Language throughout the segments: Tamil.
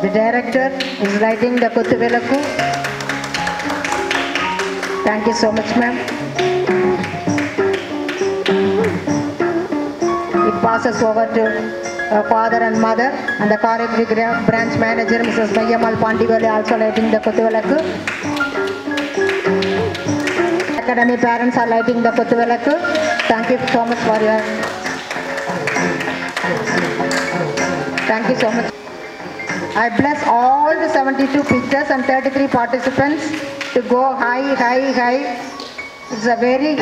The director is lighting the Kuthuvilakku. Thank you so much, ma'am. It passes over to father and mother, and the Karagiri branch manager, Mrs. Mayyamal Pandivali, also lighting the Kuthuvilakku. Academy parents are lighting the Kuthuvilakku. Thank you so much for your. Thank you so much. I bless all the 72 pictures and 33 participants to go high, high, high. It's a very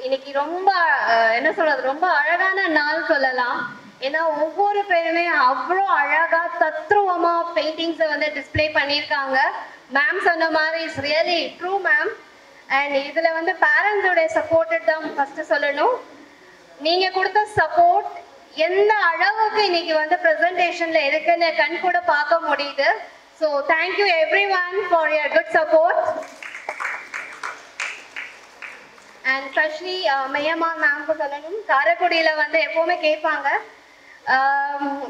இன்னைக்கு ரொம்ப என்ன சொல்றது, ரொம்ப அழகான நாள் சொல்லலாம். ஏன்னா ஒவ்வொரு பேருமே அவ்வளோ அழகா தத்ரூபமா பெயிண்டிங்ஸை வந்து டிஸ்பிளே பண்ணியிருக்காங்க. மேம் சொன்ன மாதிரி it's really true ma'am. And இதுல வந்து பேரண்ட்ஸோட சப்போர்ட் தான் ஃபர்ஸ்ட் சொல்லணும். நீங்க கொடுத்த சப்போர்ட் எந்த அளவுக்கு இன்னைக்கு வந்து பிரசன்டேஷன்ல இருக்குன்னு கண் கூட பார்க்க முடியுது. So thank you everyone for your good support. And specially மையம்மா மேம்க்கு சொல்லணும், காரைக்குடியில வந்து எப்பவுமே கேட்பாங்க,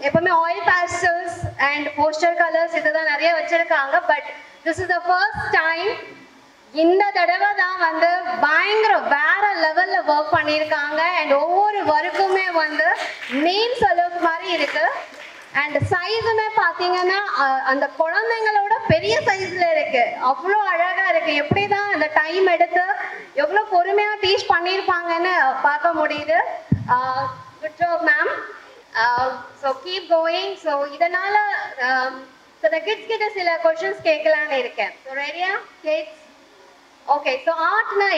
எப்பவுமே oil pastels and poster colours இதுதான் நிறைய வச்சிருக்காங்க. But this is the first time இந்த தடவை தான் வந்து பயங்கர வேற லெவல்ல ஒர்க் பண்ணியிருக்காங்க. அண்ட் ஒவ்வொரு ஒர்க்குமே வந்து நேம்ஸ் அளவுக்கு மாதிரி இருக்கு. அண்ட் சைஸுமே பார்த்தீங்கன்னா அந்த குழந்தைங்களோட பெரிய சைஸ்ல இருக்கு. அவ்வளோ அழகா இருக்கு. எப்படிதான் அந்த டைம் எடுத்து எவ்வளோ பொறுமையா டீச் பண்ணியிருப்பாங்கன்னு பார்க்க முடியுது. Good job ma'am. So keep going. So இதனால கிட்ஸ் கிட்ட சில கொஸ்டின்ஸ் கேட்கலான்னு இருக்கேன். ஸோ ரெடியா கிட்ஸ்? ஓகே. ஸோ ஆர்ட்னா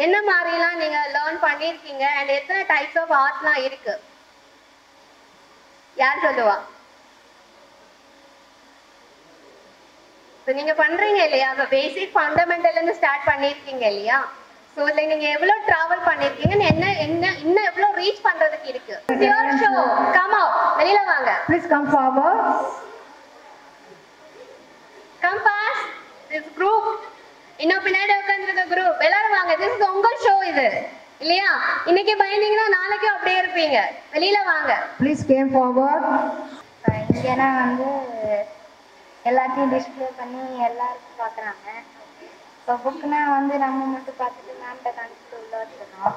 என்ன மாதிரிலாம் நீங்க லேர்ன் பண்ணியிருக்கீங்க அண்ட் எத்தனை டைப்ஸ் ஆஃப் ஆர்ட்லாம் இருக்கு? யார் சொல்லுவா? நீங்க பண்றீங்க இல்லையா, பேசிக் ஃபண்டமெண்டல் இருந்து ஸ்டார்ட் பண்ணிருக்கீங்க இல்லையா? சோ இதுல நீங்க எவ்வளவு டிராவல் பண்ணிருக்கீங்க, இன்னும் எவ்வளவு ரீச் பண்றதுக்கு இருக்கு? Your show. Come out. வெளியில வாங்க. Please come forward. Come pass this group. இன்னும் பின்னாடி உட்கார்ந்திருக்க குரூப் எல்லாரும் வாங்க. திஸ் இஸ் உங்க ஷோ இது இல்லையா? இன்னைக்கு பயந்தீங்கன்னா நாளைக்கு அப்படியே இருப்பீங்க. வெளியில வாங்க. Please came forward. இங்கன்னா வந்து எல்லாத்தையும் டிஸ்பிளே பண்ணி எல்லாருக்கும் பார்க்குறாங்க. இப்போ புக்குனா வந்து நம்ம மட்டும் பார்த்துட்டு மேம்கிட்ட காமிச்சிட்டு உள்ள வச்சுக்கணும்.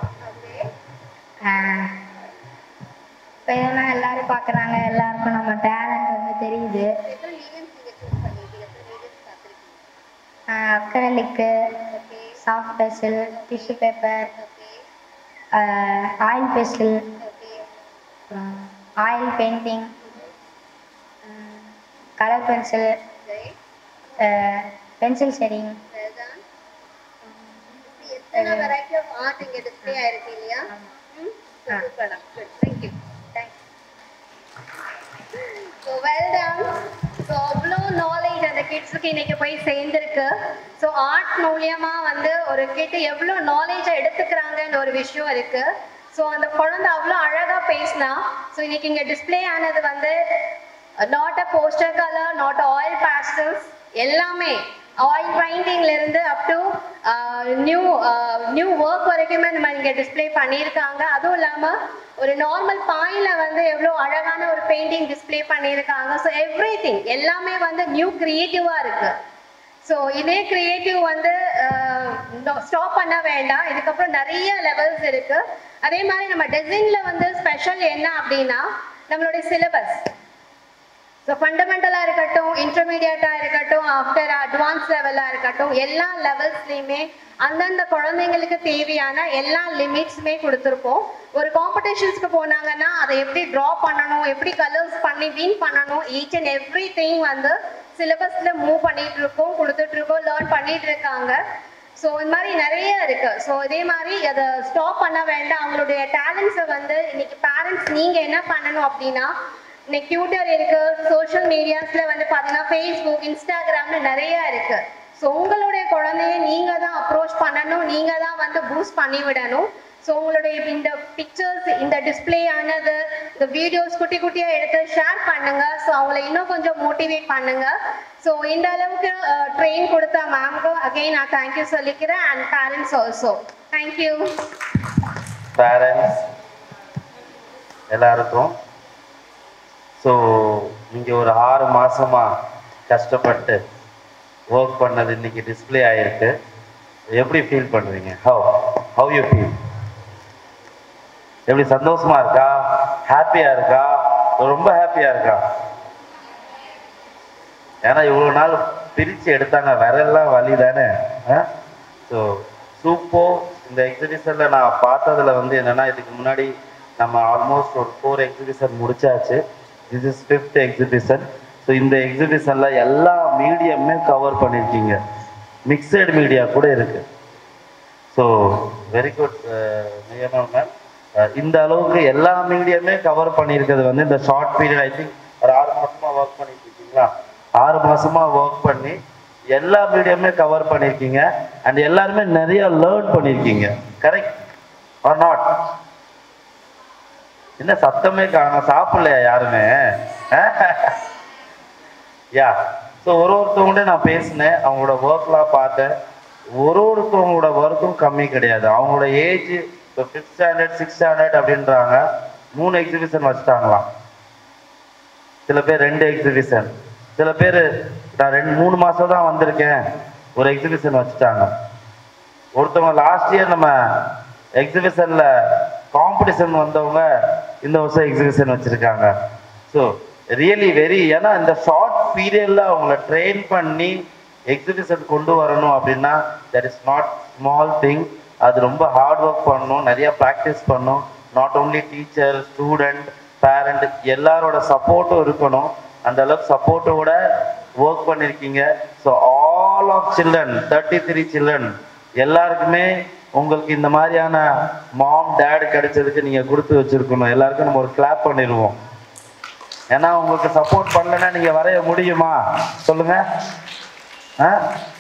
இப்போ இதெல்லாம் எல்லாரும் பார்க்குறாங்க, எல்லாருக்கும் நம்ம டேலண்ட் வந்து தெரியுது. Acrylic, soft pencil, tissue paper, oil pencil, oil painting, colour pencil, pencil shading. எத்தனை வெரைட்டி ஆஃப் ஆர்ட் இங்க டிஸ்ப்ளே ஆயிருக்கு இல்லையா? Super. Thank you. So well done. So அவ்வளோ நாலேஜ் அந்த கிட்ஸுக்கு இன்னைக்கு போய் சேர்ந்துருக்கு. ஸோ ஆர்ட் மூலியமா வந்து ஒரு கிட் எவ்வளோ நாலேஜை எடுத்துக்கிறாங்கன்னு ஒரு விஷயம் இருக்கு. ஸோ அந்த குழந்தை அவ்வளோ அழகா பேசினா. ஸோ இன்னைக்கு இங்கே டிஸ்பிளே ஆனது வந்து not a poster colour, not oil pastels, எல்லாமே ஆயில் பெயிண்டிங்ல இருந்து அப் டு நியூ ஒர்க் வரைக்குமே நம்ம இங்கே டிஸ்பிளே பண்ணியிருக்காங்க. அதுவும் இல்லாமல் ஒரு நார்மல் பாயில வந்து எவ்வளோ அழகான ஒரு பெயிண்டிங் டிஸ்பிளே பண்ணியிருக்காங்க. ஸோ எவ்ரி திங் எல்லாமே வந்து நியூ கிரியேட்டிவா இருக்கு. ஸோ இதே கிரியேட்டிவ் வந்து ஸ்டாப் பண்ண வேண்டாம். இதுக்கப்புறம் நிறைய லெவல்ஸ் இருக்கு. அதே மாதிரி நம்ம டிசைன்ல வந்து ஸ்பெஷல் என்ன அப்படின்னா நம்மளுடைய சிலபஸ். ஸோ ஃபண்டமெண்டலாக இருக்கட்டும், இன்டர்மீடியட்டாக இருக்கட்டும், ஆஃப்டர் அட்வான்ஸ் லெவலாக இருக்கட்டும், எல்லா லெவல்ஸ்லையுமே அந்தந்த குழந்தைங்களுக்கு தேவையான எல்லா லிமிட்ஸுமே கொடுத்துருப்போம். ஒரு காம்படிஷன்ஸ்க்கு போனாங்கன்னா அதை எப்படி ட்ரா பண்ணணும், எப்படி கலர்ஸ் பண்ணி வின் பண்ணணும், ஈச் அண்ட் எவ்ரி திங் வந்து சிலபஸில் மூவ் பண்ணிட்டு இருக்கோம், கொடுத்துட்டு இருக்கோம், லேர்ன் பண்ணிட்டு இருக்காங்க. ஸோ இந்த மாதிரி நிறைய இருக்கு. ஸோ இதே மாதிரி அதை ஸ்டாப் பண்ண வேண்டாம். அவங்களுடைய டேலண்ட்ஸை வந்து இன்னைக்கு பேரண்ட்ஸ் நீங்கள் என்ன பண்ணணும் அப்படின்னா, இன்னைக்கு ட்விட்டர் இருக்கு, சோஷியல் மீடியாஸ்ல வந்து பார்த்தீங்கன்னா ஃபேஸ்புக், இன்ஸ்டாகிராம்னு நிறைய இருக்கு. ஸோ உங்களுடைய குழந்தைய நீங்க தான் அப்ரோச் பண்ணணும், நீங்க தான் வந்து பூஸ்ட் பண்ணி விடணும். ஸோ உங்களுடைய இந்த பிக்சர்ஸ், இந்த டிஸ்பிளே ஆனது, இந்த வீடியோஸ் குட்டி குட்டியா எடுத்து ஷேர் பண்ணுங்க. ஸோ அவங்கள இன்னும் கொஞ்சம் மோட்டிவேட் பண்ணுங்க. ஸோ இந்த அளவுக்கு ட்ரெயின் கொடுத்த மேம்க்கு அகைன் நான் தேங்க்யூ சொல்லிக்கிறேன். And parents also thank you. Parents எல்லாருக்கும் ஸோ நீங்கள் ஒரு 6 மாதமாக கஷ்டப்பட்டு ஒர்க் பண்ணது இன்னைக்கு டிஸ்பிளே ஆகிருக்கு. எப்படி ஃபீல் பண்ணுறீங்க? How you feel? எப்படி சந்தோஷமா இருக்கா? ஹாப்பியாக இருக்கா? ரொம்ப ஹாப்பியாக இருக்கா? ஏன்னா இவ்வளோ நாள் பிரித்து எடுத்தாங்க, விரல்லாம் வலி தானே. So super. இந்த எக்ஸிபிஷனில் நான் பார்த்ததில் வந்து என்னென்னா, இதுக்கு முன்னாடி நம்ம ஆல்மோஸ்ட் ஒரு 4 எக்ஸிபிஷன் முடிச்சாச்சு. This is 5th exhibition. So இந்த எக்ஸிபிஷனில் எல்லா மீடியமே கவர் பண்ணியிருக்கீங்க, மிக்சட் மீடியா கூட இருக்குது. ஸோ வெரி குட் நியமம் மேம். இந்த அளவுக்கு எல்லா மீடியமே கவர் பண்ணியிருக்கிறது வந்து இந்த ஷார்ட் பீரியட். ஐ திங்க் ஒரு 6 மாசமா ஒர்க் பண்ணிட்டு இருக்கீங்களா? 6 மாசமா ஒர்க் பண்ணி எல்லா மீடியமே கவர் பண்ணியிருக்கீங்க. அண்ட் எல்லாருமே நிறைய லேர்ன் பண்ணியிருக்கீங்க. Correct R not? என்ன சத்தமே காணோம், சாப்பிடலையா யாருமே? யா. ஸோ ஒருத்தவங்கள்ட்ட நான் பேசினேன், அவங்களோட ஒர்க்லாம் பார்த்தேன். ஒருத்தவங்களோட ஒர்க்கும் கம்மி கிடையாது. அவங்களோட ஏஜ் இப்போ 5th ஸ்டாண்டர்ட் 6th ஸ்டாண்டர்ட் அப்படின்றாங்க. 3 எக்ஸிபிஷன் வச்சுட்டாங்களாம். சில பேர் 2 எக்ஸிபிஷன், சில பேர் நான் 3 மாசம் தான் வந்திருக்கேன், ஒரு எக்ஸிபிஷன் வச்சுட்டாங்க. ஒருத்தவங்க லாஸ்ட் இயர் நம்ம எக்ஸிபிஷன்ல காம்படிஷன் வந்தவங்க இந்த வருஷம் எக்ஸிபிஷன் வச்சிருக்காங்க. ஸோ ரியலி வெரி, ஏன்னா இந்த ஷார்ட் பீரியட்ல அவங்கள ட்ரெயின் பண்ணி எக்ஸிபிஷன் கொண்டு வரணும் அப்படின்னா that is not small thing. அது ரொம்ப ஹார்ட் ஒர்க் பண்ணணும், நிறைய ப்ராக்டிஸ் பண்ணணும். Not only teacher, student, parent எல்லாரோட சப்போர்ட்டும் இருக்கணும். அந்த அளவுக்கு சப்போர்ட்டோட ஒர்க் பண்ணியிருக்கீங்க. So all of children, 33 children எல்லாருக்குமே உங்களுக்கு இந்த மாதிரியான மாம் டேட் கிடைச்சதுக்கு நீங்கள் கொடுத்து வச்சிருக்கணும். எல்லாருக்கும் நம்ம ஒரு கிளாப் பண்ணிடுவோம். ஏன்னா உங்களுக்கு சப்போர்ட் பண்ணலன்னா நீங்கள் வரைய முடியுமா சொல்லுங்க?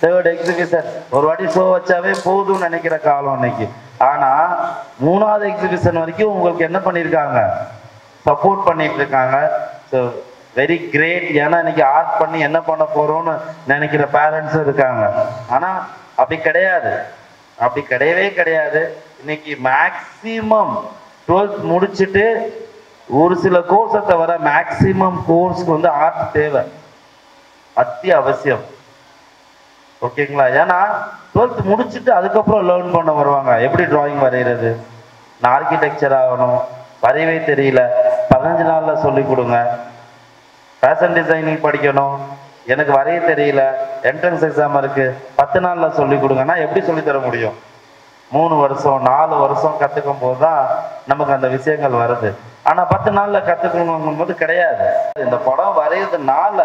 3rd எக்ஸிபிஷன் ஒரு வாட்டி ஷோ வச்சாவே போதும்னு நினைக்கிற காலம் இன்னைக்கு. ஆனால் 3வது எக்ஸிபிஷன் வரைக்கும் உங்களுக்கு என்ன பண்ணியிருக்காங்க? சப்போர்ட் பண்ணிட்டு இருக்காங்க. So very great. ஏன்னா இன்னைக்கு ஆர்ட் பண்ணி என்ன பண்ண போறோம்னு நினைக்கிற பேரண்ட்ஸும் இருக்காங்க. ஆனால் அப்படி கிடையாது, அப்படி கிடையவே கிடையாது. இன்னைக்கு மேக்சிமம் 12th முடிச்சுட்டு ஒரு சில கோர்ஸை தவிர மேக்சிமம் கோர்ஸ்க்கு வந்து ஆர்ட் தேவை, அத்தியாவசியம். ஓகேங்களா? ஏன்னா 12th முடிச்சுட்டு அதுக்கப்புறம் லேர்ன் பண்ண வருவாங்க. எப்படி டிராயிங் வரைகிறது, நான் ஆர்கிடெக்சர் ஆகணும், வரையவே தெரியல, 15 நாள்ல சொல்லி கொடுங்க. ஃபேஷன் டிசைனிங் படிக்கணும், எனக்கு வரைய தெரியல, என்ட்ரன்ஸ் எக்ஸாம் இருக்கு, 10 நாள்ல சொல்லி கொடுங்கன்னா எப்படி சொல்லி தர முடியும்? 3 வருஷம் 4 வருஷம் கத்துக்கும் போது தான் நமக்கு அந்த விஷயங்கள் வருது. ஆனா 10 நாள்ல கத்துக்கணும் போது கிடையாது. இந்த படம் வரைகிறதுனால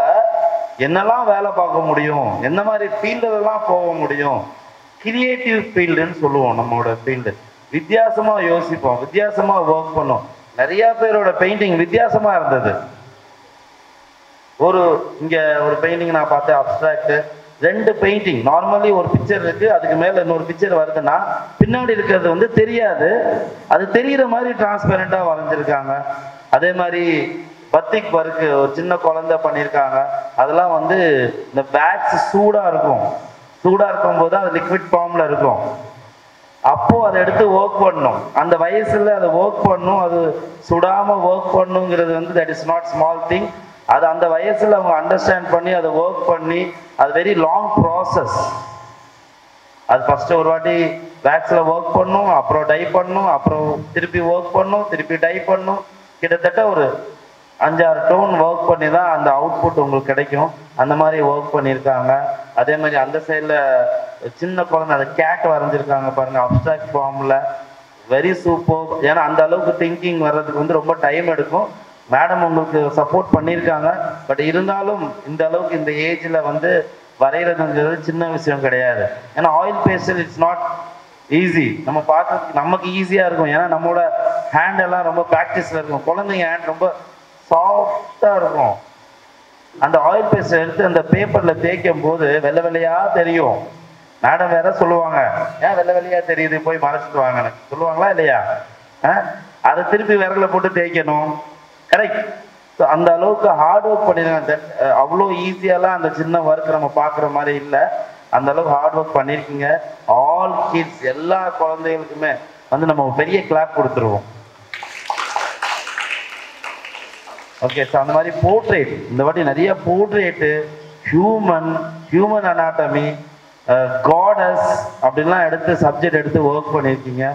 என்னெல்லாம் வேலை பார்க்க முடியும், என்ன மாதிரி ஃபீல்டுலாம் போக முடியும், கிரியேட்டிவ் ஃபீல்டுன்னு சொல்லுவோம். நம்மளோட ஃபீல்டு வித்தியாசமா யோசிப்போம், வித்தியாசமா ஒர்க் பண்ணோம். நிறைய பேரோட பெயிண்டிங் வித்தியாசமா இருந்தது. இங்க ஒரு பெயிண்டிங் நான் பார்த்தேன், அப்ஸ்ட்ராக்ட். 2 பெயிண்டிங், நார்மலி ஒரு பிக்சர் இருக்கு, அதுக்கு மேல இன்னொரு பிக்சர் வருதுன்னா பின்னாடி இருக்கிறது வந்து தெரியாது, அது தெரிகிற மாதிரி டிரான்ஸ்பரண்டா வரைஞ்சிருக்காங்க. அதே மாதிரி பத்திக் ஒர்க் ஒரு சின்ன குழந்தை பண்ணியிருக்காங்க. அதெல்லாம் வந்து இந்த பேட்ச் சூடா இருக்கும், சூடா இருக்கும் போது அது லிக்விட் ஃபார்ம்ல இருக்கும். அப்போ அதை எடுத்து ஒர்க் பண்ணணும், அந்த வயசுல அதை ஒர்க் பண்ணணும், அது சுடாம ஒர்க் பண்ணுங்கிறது வந்து that is not small thing. அது அந்த வயசுல அவங்க அண்டர்ஸ்டாண்ட் பண்ணி அதை ஒர்க் பண்ணி, அது வெரி லாங் ப்ராசஸ். அது ஃபர்ஸ்ட் ஒரு வாட்டி வேக்ஸ்ல ஒர்க் பண்ணும், அப்புறம் டை பண்ணும், அப்புறம் திருப்பி ஒர்க் பண்ணும், திருப்பி டை பண்ணும். கிட்டத்தட்ட ஒரு 5-6 டோன் ஒர்க் பண்ணி தான் அந்த அவுட்புட் உங்களுக்கு கிடைக்கும். அந்த மாதிரி ஒர்க் பண்ணியிருக்காங்க. அதே மாதிரி அந்த சைடில் சின்ன குழந்தை அந்த கேட் வரைஞ்சிருக்காங்க பாருங்க, அப்ஸ்ட்ராக்ட் ஃபார்ம்ல. Very super. ஏன்னா அந்த அளவுக்கு திங்கிங் வர்றதுக்கு வந்து ரொம்ப டைம் எடுக்கும். மேடம் உங்களுக்கு சப்போர்ட் பண்ணியிருக்காங்க. பட் இருந்தாலும் இந்த அளவுக்கு இந்த ஏஜ்ல வந்து வரைகிறதுங்கிறது சின்ன விஷயம் கிடையாது. ஏன்னா oil pastel it's not easy. நம்ம பார்க்க நமக்கு ஈஸியா இருக்கும், ஏன்னா நம்மளோட ஹேண்ட் எல்லாம் ரொம்ப ப்ராக்டிஸ்ல இருக்கும். குழந்தைங்க ஹேண்ட் ரொம்ப சாஃப்டா இருக்கும். அந்த ஆயில் பேஸ்ட் எடுத்து அந்த பேப்பர்ல தேய்க்கும் போது வெள்ளை வெள்ளையா தெரியும். மேடம் வேற சொல்லுவாங்க, ஏன் வெள்ளை வெள்ளையா தெரியுது, போய் மறைச்சிட்டு வாங்க சொல்லுவாங்களா இல்லையா? அதை திருப்பி விரல போட்டு தேய்க்கணும். கரெக்ட். ஸோ அந்த அளவுக்கு ஹார்ட் ஒர்க் பண்ணிருக்காங்க. அவ்வளோ ஈஸியாலாம் அந்த சின்ன ஒர்க் நம்ம பார்க்குற மாதிரி இல்லை. அந்த அளவுக்கு ஹார்ட் ஒர்க் பண்ணியிருக்கீங்க. ஆல் கிட்ஸ் எல்லா குழந்தைகளுக்குமே வந்து நம்ம பெரிய கிளாப் கொடுத்துருவோம். ஓகே. ஸோ அந்த மாதிரி போர்ட்ரேட், இந்த வாட்டி நிறைய போர்ட்ரேட்டு, ஹியூமன் அனாட்டமி, காடஸ் அப்படின்லாம் எடுத்து சப்ஜெக்ட் எடுத்து ஒர்க் பண்ணியிருக்கீங்க.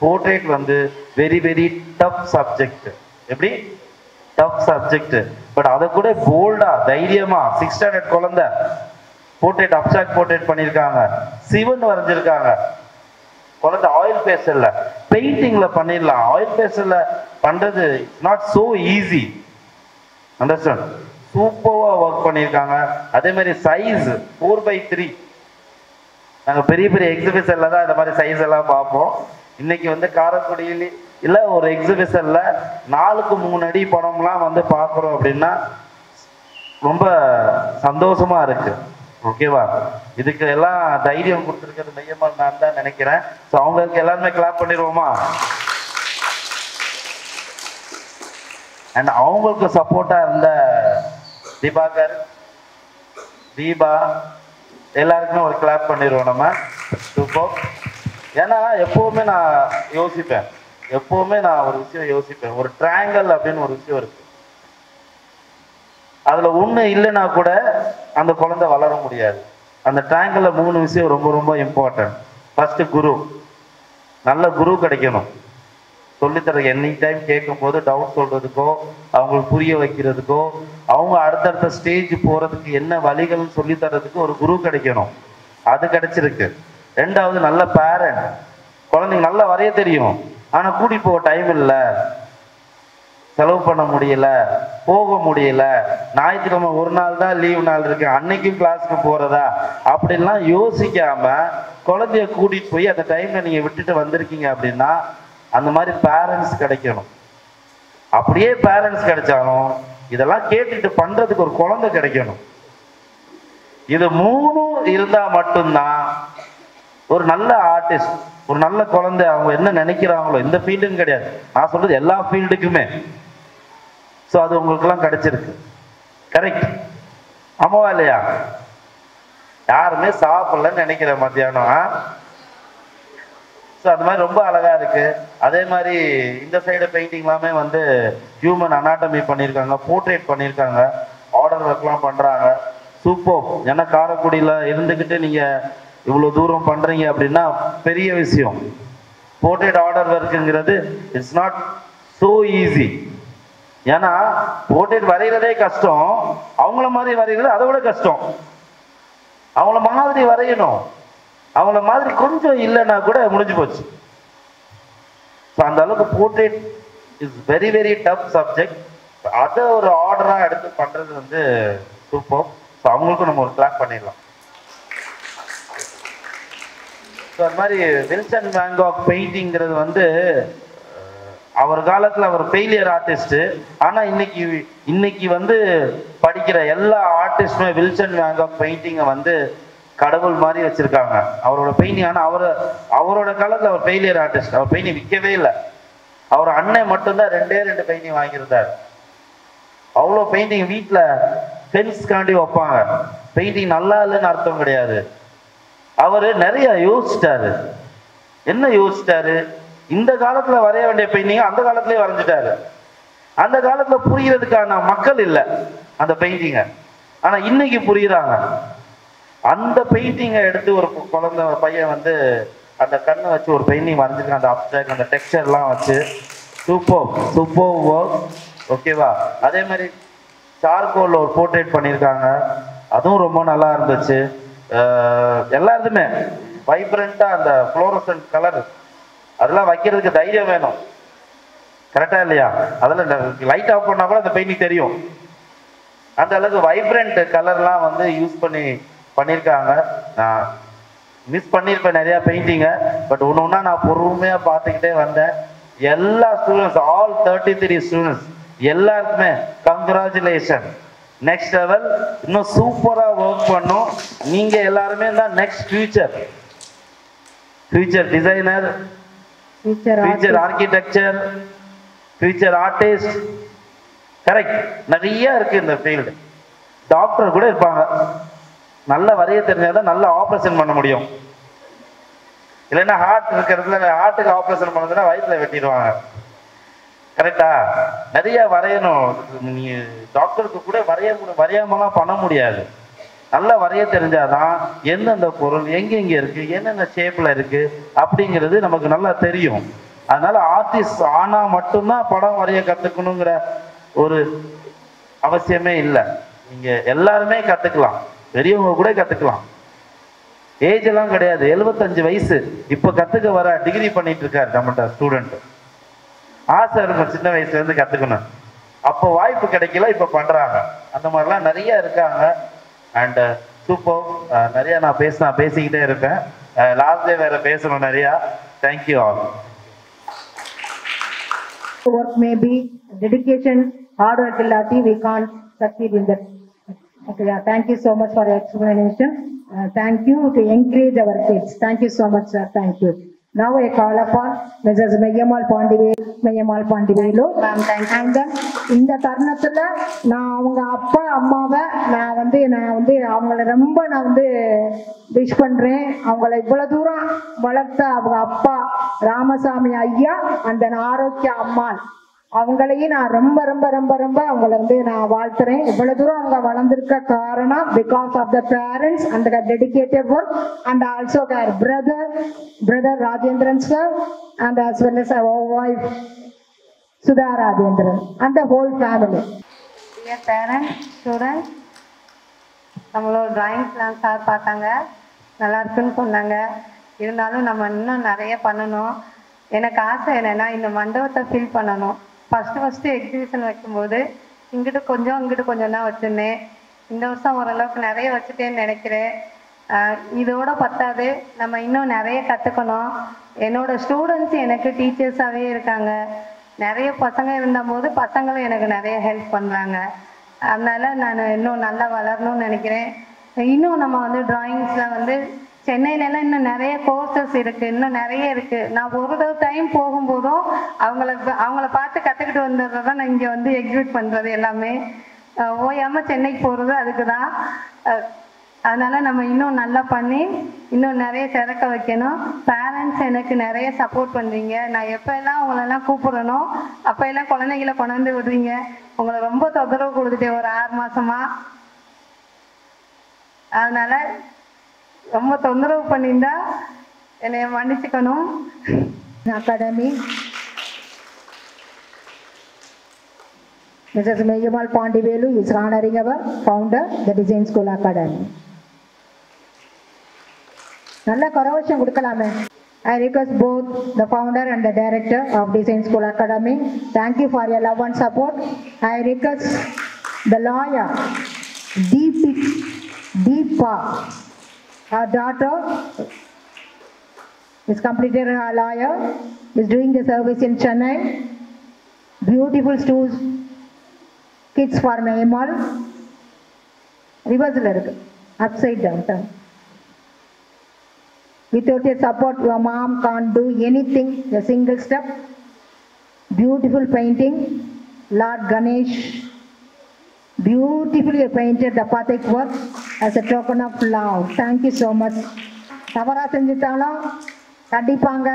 போர்ட்ரேட் வந்து வெரி வெரி டஃப் சப்ஜெக்ட். எப்படி டஃப் சப்ஜெக்ட், பட் அதை கூட போல்டா தைரியமா 6th ஸ்டாண்டர்ட் குழந்தை போர்ட்ரேட், அப்ஸ்ட்ராக்ட் போர்ட்ரேட் பண்ணியிருக்காங்க. சிவன் வரைஞ்சிருக்காங்க குழந்தை. ஆயில் பேஸ்டல்ல பெயிண்டிங்ல பண்ணிடலாம். ஆயில் பேஸ்டல்ல பண்றது நாட் சோ ஈஸி. அண்டர்ஸ்டாண்ட்? சூப்பர்வா ஒர்க் பண்ணியிருக்காங்க. அதே மாதிரி சைஸ் 4x3. நாங்கள் பெரிய பெரிய எக்ஸிபிஷன்ல தான் இந்த மாதிரி சைஸ் எல்லாம் பார்ப்போம். இன்னைக்கு வந்து காரைக்குடியில இல்ல ஒரு எக்ஸிபிஷன்ல 4க்கு 3 அடி படம்லாம் வந்து பார்க்குறோம் அப்படின்னா ரொம்ப சந்தோஷமா இருக்கு. ஓகேவா? இதுக்கு எல்லாம் தைரியம் கொடுத்துருக்கிறது மையம்மாள் நான் தான் நினைக்கிறேன். ஸோ அவங்களுக்கு எல்லாருமே கிளாப் பண்ணிடுவோமா? அண்ட் அவங்களுக்கு சப்போர்ட்டா இருந்த திபாகர், தீபா எல்லாருக்குமே ஒரு கிளாப் பண்ணிடுவோம் நம்ம. சூப்பர். ஏன்னா எப்பவுமே நான் யோசிப்பேன், ஒரு விஷயம் யோசிப்பேன். ஒரு ட்ரையாங்கல் அப்படின்னு ஒரு விஷயம் இருக்கு. அதுல ஒண்ணு இல்லைன்னா கூட அந்த குழந்தை வளர முடியாது. அந்த ட்ரையாங்கல்ல 3 விஷயம் ரொம்ப ரொம்ப இம்பார்ட்டன்ட். ஃபர்ஸ்ட் குரு, நல்ல குரு கிடைக்கணும். சொல்லித்தர எனி டைம் கேட்கும் போது டவுட் சொல்றதுக்கோ அவங்களுக்கு புரிய வைக்கிறதுக்கோ அவங்க அடுத்தடுத்த ஸ்டேஜ் போறதுக்கு என்ன வழிகள் சொல்லி தர்றதுக்கு ஒரு குரு கிடைக்கணும். அது கிடைச்சிருக்கு. 2வது நல்ல பேரண்ட். குழந்தைங்க நல்லா வரைய தெரியும், ஆனா கூட்டி போக டைம் இல்லை, செலவு பண்ண முடியல, போக முடியல, ஞாயிற்றுக்கிழமை ஒரு நாள் தான் லீவ் நாள் இருக்கு, அன்னைக்கும் கிளாஸுக்கு போறதா அப்படின்லாம் யோசிக்காம குழந்தைய கூட்டிட்டு போய் அந்த டைம்ல நீங்க விட்டுட்டு வந்திருக்கீங்க அப்படின்னா அந்த மாதிரி பேரண்ட்ஸ் கிடைக்கணும். அப்படியே பேரண்ட்ஸ் கிடைச்சாலும் இதெல்லாம் கேட்டுட்டு பண்றதுக்கு ஒரு குழந்தை கிடைக்கணும். இது 3 இருந்தா மட்டும்தான் ஒரு நல்ல ஆர்டிஸ்ட், ஒரு நல்ல குழந்தை அவங்க என்ன நினைக்கிறாங்களோ, இந்த ஃபீல்டுன்னு கிடையாது, நான் சொல்றது எல்லா ஃபீல்டுக்குமே. ஸோ அது உங்களுக்கு எல்லாம் கிடைச்சிருக்கு. கரெக்ட்? ஆமாவா இல்லையா? யாருமே சாப்பிடலன்னு நினைக்கிறேன் மத்தியானம். ஸோ அது மாதிரி ரொம்ப அழகா இருக்கு. அதே மாதிரி இந்த சைடு பெயிண்டிங் எல்லாமே வந்து ஹியூமன் அனாட்டமி பண்ணியிருக்காங்க, போர்ட்ரேட் பண்ணியிருக்காங்க, ஆர்டர் ஒர்க்லாம் பண்றாங்க. சூப்பர். ஏன்னா காரைக்குடியில இருந்துக்கிட்டு நீங்க இவ்வளவு தூரம் பண்றீங்க அப்படின்னா பெரிய விஷயம். போர்ட்ரேட் ஆர்டர் ஒர்க்குங்கிறது இட்ஸ் நாட் சோ ஈஸி. ஏன்னா போர்ட்ரேட் வரைகிறதே கஷ்டம், அவங்கள மாதிரி வரைகிறது அதை விட கஷ்டம். அவங்கள மாதிரி வரையணும், அவங்கள மாதிரி கொஞ்சம் இல்லைன்னா கூட முடிஞ்சு போச்சு. அந்த அளவுக்கு portrait is very very tough subject. அதை ஒரு ஆர்டரா எடுத்து பண்றது வந்து சூப்பர். ஸோ அவங்களுக்கும் நம்ம ஒரு கிளாப் பண்ணிடலாம். ஸோ அது மாதிரி வில்சன் வேன் காக் பெயிண்டிங்கிறது வந்து அவர் காலத்தில் அவர் ஃபெயிலியர் ஆர்டிஸ்ட். ஆனால் இன்னைக்கு வந்து படிக்கிற எல்லா ஆர்டிஸ்டுமே வில்சன் வேன் காக் பெயிண்டிங்கை வந்து கடவுள் மாதிரி வச்சிருக்காங்க அவரோட பெயிண்டிங். ஆனால் அவரோட காலத்தில் அவர் ஃபெயிலியர் ஆர்டிஸ்ட். அவர் பெயிண்டிங் விற்கவே இல்லை. அவர் அண்ணன் மட்டும்தான் 2 பெயிண்டிங் வாங்கியிருந்தார். அவ்வளோ பெயிண்டிங் வீட்டில் ஃபென்ஸ்காண்டி வைப்பாங்க. பெயிண்டிங் நல்லா இல்லைன்னு அர்த்தம் கிடையாது. அவரு நிறைய யோசிச்சிட்டாரு. என்ன யோசிச்சிட்டாரு? இந்த காலத்துல வரைய வேண்டிய பெயிண்டிங் அந்த காலத்திலேயே வரைஞ்சிட்டாரு. அந்த காலத்துல புரியறதுக்கான மக்கள் இல்லை அந்த பெயிண்டிங்க, ஆனா இன்னைக்கு புரியுறாங்க. அந்த பெயிண்டிங்கை எடுத்து ஒரு குழந்தை பையன் வந்து அந்த கண்ணை வச்சு ஒரு பெயிண்டிங் வரைஞ்சிருக்கான். அந்த அப்சாக்ட் அந்த டெக்ஸ்சர்லாம் வச்சு சூப்பர் சூப்பர் ஒர்க். ஓகேவா? அதே மாதிரி சார்கோல்ல ஒரு போர்ட்ரேட் பண்ணியிருக்காங்க, அதுவும் ரொம்ப நல்லா இருந்துச்சு. எல்லாருமே வைப்ரண்டா அந்த ஃப்ளோரசன்ட் கலர் அதெல்லாம் வைக்கிறதுக்கு தைரியம் வேணும். கரெக்டா இல்லையா? அதில் லைட் ஆஃப் பண்ணா கூட அந்த பெயிண்டிங் தெரியும். அந்த அளவுக்கு வைப்ரண்ட் கலர்லாம் வந்து யூஸ் பண்ணியிருக்காங்க. நான் மிஸ் பண்ணியிருப்பேன் நிறையா பெயிண்டிங்கை. பட் ஒன்று ஒன்றா நான் பொறுமையாக பார்த்துக்கிட்டே வந்தேன். எல்லா ஸ்டூடெண்ட்ஸ், ஆல் 33 ஸ்டூடெண்ட்ஸ் எல்லாருக்குமே கங்க்ராச்சுலேஷன். நெக்ஸ்ட் லெவல் இன்னும் சூப்பரா ஒர்க் பண்ணும். நீங்க எல்லாருமே தான் next future designer, future architecture, future artist. Correct? நிறைய இருக்கு இந்த ஃபீல்டு. டாக்டர் கூட இருப்பாங்க. நல்ல வரைய தெரிஞ்சாதான் நல்ல ஆப்ரேஷன் பண்ண முடியும். இல்லைன்னா ஹார்ட் இருக்கிறதுல ஹார்ட்டுக்கு ஆப்ரேஷன் பண்ணதுன்னா வயிற்றுல வெட்டிடுவாங்க. கரெக்டா? நிறைய வரையணும். நீ டாக்டருக்கு கூட வரையாமலாம் பண்ண முடியாது. நல்லா வரைய தெரிஞ்சாதான் எந்தெந்த பொருள் எங்கெங்க இருக்கு, என்னென்ன ஷேப்ல இருக்கு அப்படிங்கிறது நமக்கு நல்லா தெரியும். அதனால ஆர்டிஸ்ட் ஆனா மட்டும்தான் படம் வரைய கத்துக்கணுங்கிற ஒரு அவசியமே இல்லை. நீங்க எல்லாருமே கத்துக்கலாம், பெரியவங்க கூட கத்துக்கலாம். ஏஜ் எல்லாம் கிடையாது. 75 வயசு இப்ப கத்துக்க வர டிகிரி பண்ணிட்டு இருக்காரு நம்மகிட்ட ஸ்டூடெண்ட். ஆசை இருக்கும் சின்ன வயசுல இருந்து கத்துக்கணும். அப்போ வாய்ப்பு கிடைக்கல, இப்ப பண்றாங்க. அந்த மாதிரிலாம் நிறைய இருக்காங்க. And super. நிறைய நான் பேசிக்கிட்டே இருப்பேன். லாஸ்ட் டே வேற பேசணும் நிறையா. Thank you all. Work may be dedication, hard work illati, we can't succeed in that. Okay, yeah, thank you so much for your explanation. Thank you to encourage our kids. Thank you so much, sir. Thank you. Now I call upon Mrs. Mayyamal Pandivelu. And then இந்த தருணத்துல நான் அவங்க அப்பா அம்மாவை நான் வந்து அவங்கள ரொம்ப நான் வந்து விஷ் பண்றேன். அவங்கள இவ்வளவு தூரம் வளர்த்த அவங்க அப்பா ராமசாமி ஐயா அந்த ஆரோக்கிய அம்மாள் அவங்களையும் நான் ரொம்ப ரொம்ப ரொம்ப ரொம்ப அவங்கள வந்து நான் வாழ்த்துறேன். இவ்வளவு தூரம் அவங்க வளர்ந்திருக்க காரணம் because of the parents and the dedicated work and also their brother Rajendran sir and as well as our wife Sudha Rajendran and the whole family. Dear parents, students, நம்மளோட டிராயிங் கிளாஸ் சார் பார்த்தாங்க, நல்லா இருக்குன்னு சொன்னாங்க. இருந்தாலும் நம்ம இன்னும் நிறைய பண்ணணும். எனக்கு ஆசை என்னன்னா இந்த மண்டபத்தை ஃபில் பண்ணணும். ஃபர்ஸ்ட் எக்ஸிபிஷன் வைக்கும்போது இங்கிட்டு கொஞ்சம் தான் வச்சுருந்தேன். இந்த வருஷம் ஓரளவுக்கு நிறைய வச்சுட்டேன்னு நினைக்கிறேன். இதோட பத்தாது, நம்ம இன்னும் நிறைய கற்றுக்கணும். என்னோட ஸ்டூடெண்ட்ஸ் எனக்கு டீச்சர்ஸாகவே இருக்காங்க. நிறைய பசங்க இருந்தபோது பசங்களும் எனக்கு நிறைய ஹெல்ப் பண்ணுறாங்க. அதனால நான் இன்னும் நல்லா வளரணும்னு நினைக்கிறேன். இன்னும் நம்ம வந்து டிராயிங்ஸில் வந்து சென்னையிலலாம் இன்னும் நிறைய கோர்சஸ் இருக்குது, இன்னும் நிறைய இருக்குது. நான் ஒரு டைம் போகும்போதும் அவங்கள பார்த்து கற்றுக்கிட்டு வந்துடுறது தான் நான் இங்கே வந்து எக்ஸிபிட் பண்ணுறது எல்லாமே. ஓயாமல் சென்னைக்கு போகிறது அதுக்கு தான். அதனால் நம்ம இன்னும் நல்லா பண்ணி இன்னும் நிறைய திறக்க வைக்கணும். பேரண்ட்ஸ் எனக்கு நிறைய சப்போர்ட் பண்ணுறீங்க. நான் எப்போல்லாம் உங்களெல்லாம் கூப்பிட்றனோ அப்போல்லாம் குழந்தைகளை கொண்டாந்து விடுறீங்க. உங்களை ரொம்ப தொந்தரவு கொடுத்துட்டேன் ஒரு 6 மாதமா. அதனால் ரொம்ப தொந்தரவு பண்ணியிருந்தா என்னை மன்னிச்சுக்கணும். Academy, Mrs. Mayyamal Pandivelu is honoring our founder, the Design School Academy. நல்ல கரவசம் கொடுக்கலாமே. I request both the founder and the director of Design School Academy. Thank you for your love and support. I request the lawyer, Deepa, her daughter is completed her lawyer, is doing the service in Chennai. Beautiful stools, kids for Mayyamal. Reverse irukku, upside down. Without your support, your mom can't do anything, a single step. Beautiful painting, Lord Ganesh. Beautifully painted the Pathik work as a token of love. Thank you so much. தவறா செஞ்சுட்டாலும் கண்டிப்பாங்க.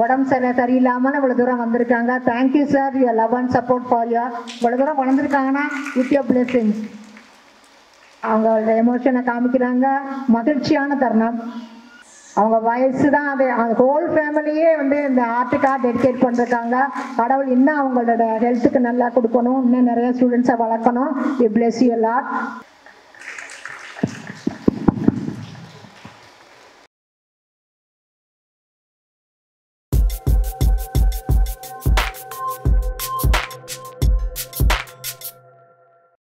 உடம்பு சரியில்லாமல் இவ்வளோ தூரம் வந்திருக்காங்க. Thank you sir, your love and support for your. இவ்வளோ தூரம் வளர்ந்துருக்காங்கன்னா வித் யுவர் பிளெஸிங்ஸ். அவங்களோட எமோஷனை காமிக்கிறாங்க. மகிழ்ச்சியான தருணம். அவங்க வயசு தான் அது. ஹோல் ஃபேமிலியே வந்து இந்த ஆர்ட்டுக்காக டெடிகேட் பண்ணிருக்காங்க. கடவுள் இன்னும் அவங்களோட ஹெல்த்துக்கு நல்லா கொடுக்கணும். இன்னும் நிறைய ஸ்டூடெண்ட்ஸை வளர்க்கணும். We bless you lot.